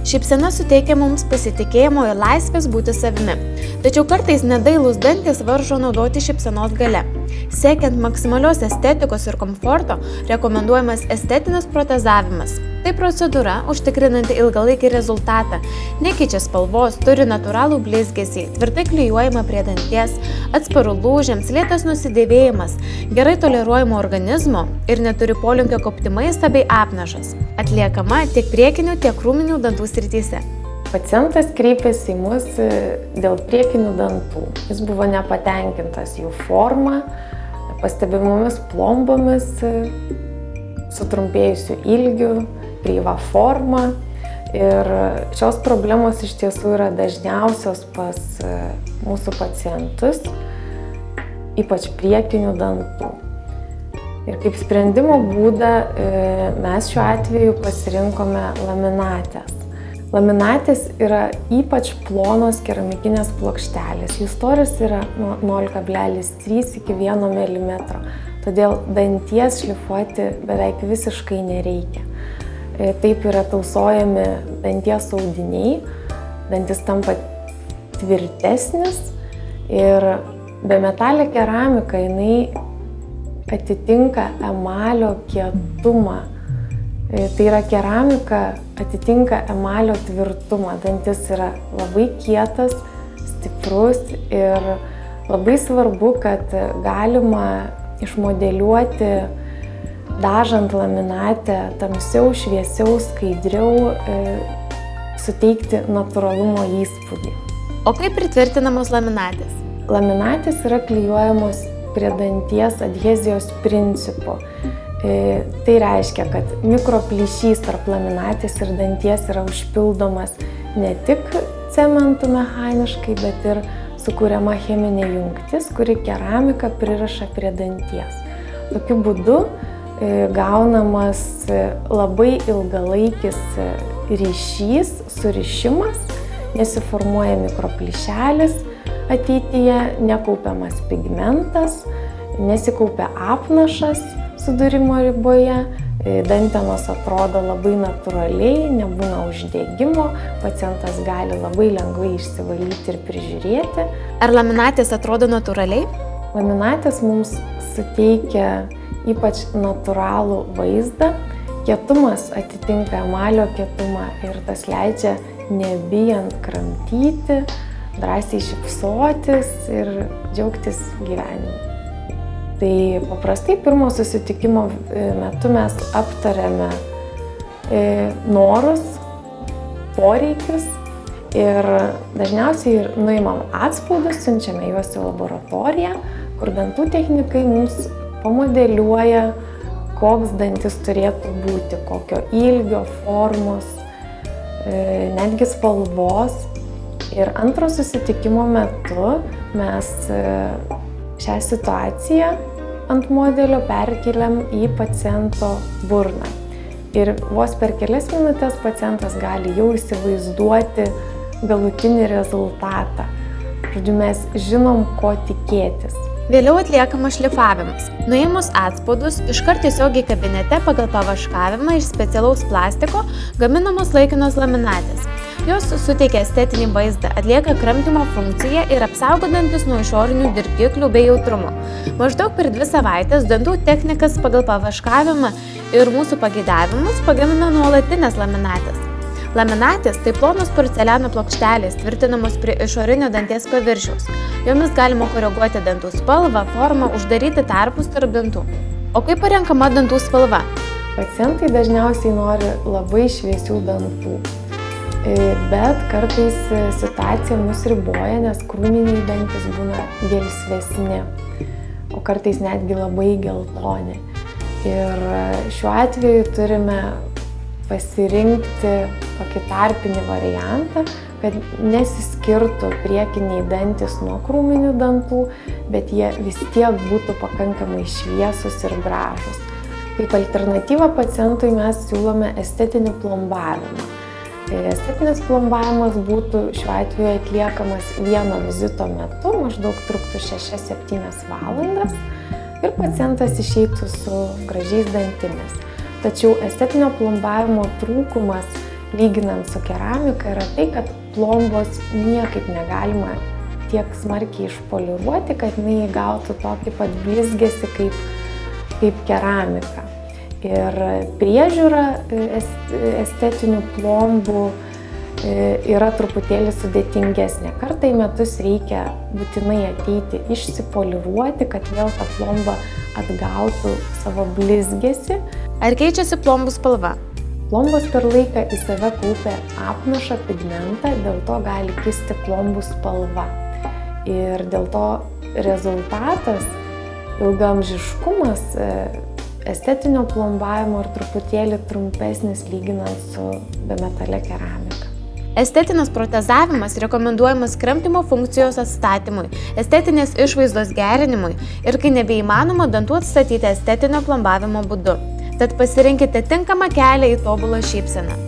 Šypsena suteikia mums pasitikėjimo ir laisvės būti savimi. Tačiau kartais nedailūs dantys varžo naudoti šypsenos galia. Siekiant maksimalios estetikos ir komforto, rekomenduojamas estetinis protezavimas. Tai procedūra, užtikrinanti ilgalaikį rezultatą, nekeičia spalvos, turi natūralų blizgesį, tvirtai klijuojama prie danties, atsparų lūžiams, lėtas nusidėvėjimas, gerai toleruojamo organizmo ir neturi polinkio kaupti maistą bei apnašas. Atliekama tiek priekinių, tiek krūminių dantų srityse. Pacientas kreipėsi į mus dėl priekinių dantų. Jis buvo nepatenkintas jų forma, pastebimomis plombomis, sutrumpėjusiu ilgiu, kreiva forma. Ir šios problemos iš tiesų yra dažniausios pas mūsų pacientus, ypač priekinių dantų. Ir kaip sprendimo būdą mes šiuo atveju pasirinkome laminatės. Laminatės yra ypač plonos keramikinės plokštelės. Jų storis yra nuo 0,3 iki 1 mm. Todėl danties šlifuoti beveik visiškai nereikia. Taip yra tausojami danties audiniai, dantis tampa tvirtesnis ir bemetalė keramika jinai atitinka emalio kietumą. Tai yra keramika atitinka emalio tvirtumą. Dantis yra labai kietas, stiprus ir labai svarbu, kad galima išmodeliuoti dažant laminatę tamsiau, šviesiau, skaidriau, suteikti natūralumo įspūdį. O kaip pritvirtinamos laminatės? Laminatės yra klijuojamos prie danties adhezijos principu. Tai reiškia, kad mikroplyšys tarp laminatės ir danties yra užpildomas ne tik cementu mechaniškai, bet ir sukuriama cheminė jungtis, kuri keramiką pririša prie danties. Tokiu būdu gaunamas labai ilgalaikis ryšys, surišimas, nesiformuoja mikroplyšelis ateityje, nekaupiamas pigmentas, nesikaupia apnašas sudūrimo riboje, dantenos atrodo labai natūraliai, nebūna uždegimo, pacientas gali labai lengvai išsivalyti ir prižiūrėti. Ar laminatės atrodo natūraliai? Laminatės mums suteikia ypač natūralų vaizdą. Kietumas atitinka emalio kietumą ir tas leidžia nebijant kramtyti, drąsiai šypsotis ir džiaugtis gyvenimu. Tai paprastai pirmo susitikimo metu mes aptariame norus, poreikius ir dažniausiai nuimam atspaudus, siunčiame juos į laboratoriją, kur dantų technikai mums pamodeliuoja, koks dantis turėtų būti, kokio ilgio, formos, netgi spalvos. Ir antro susitikimo metu mes šią situaciją ant modelio perkeliam į paciento burną. Ir vos per kelias minutės pacientas gali jau įsivaizduoti galutinį rezultatą. Žodžiu, mes žinom, ko tikėtis. Vėliau atliekamas šlifavimas. Nuėmus atspaudus, iškart tiesiogiai kabinete pagal pavaškavimą iš specialaus plastiko gaminamos laikinos laminatės. Jos suteikia estetinį vaizdą, atlieka kramtymo funkciją ir apsaugo dantis nuo išorinių dirgiklių bei jautrumo. Maždaug per 2 savaitės dantų technikas pagal pavaškavimą ir mūsų pageidavimus pagamina nuolatinės laminatės. Laminatės tai plonos porceliano plokštelės, tvirtinamos prie išorinio danties paviršiaus. Jomis galima koreguoti dantų spalvą, formą, uždaryti tarpus tarp dantų. O kaip parenkama dantų spalva? Pacientai dažniausiai nori labai šviesių dantų. Bet kartais situacija mus riboja, nes krūminiai dantys būna gelsvesni, o kartais netgi labai geltoni. Ir šiuo atveju turime pasirinkti tokį tarpinį variantą, kad nesiskirtų priekiniai dantys nuo krūminių dantų, bet jie vis tiek būtų pakankamai šviesus ir gražus. Kaip alternatyvą pacientui mes siūlome estetinį plombavimą. Estetinis plombavimas būtų šiuo atveju atliekamas vieno vizito metu, maždaug truktų 6-7 valandas ir pacientas išeitų su gražiais dantimis. Tačiau estetinio plombavimo trūkumas lyginant su keramika, yra tai, kad plombos niekaip negalima tiek smarkiai išpoliruoti, kad jinai įgautų tokį pat blizgesį kaip keramika. Ir priežiūra estetinių plombų yra truputėlį sudėtingesnė. Kartą į metus reikia būtinai ateiti išsipoliruoti, kad vėl ta plomba atgautų savo blizgesį. Ar keičiasi plombų spalva? Plombos per laiką į save kaupia apnašą, pigmentą, dėl to gali kisti plombų spalva. Ir dėl to rezultatas, ilgaamžiškumas estetinio plombavimo ir truputėlį trumpesnis lyginant su bemetale keramika. Estetinis protezavimas rekomenduojamas kramtymo funkcijos atstatymui, estetinės išvaizdos gerinimui ir kai nebeįmanoma dantų atstatyti estetinio plombavimo būdu. Tad pasirinkite tinkamą kelią į tobulą šypseną.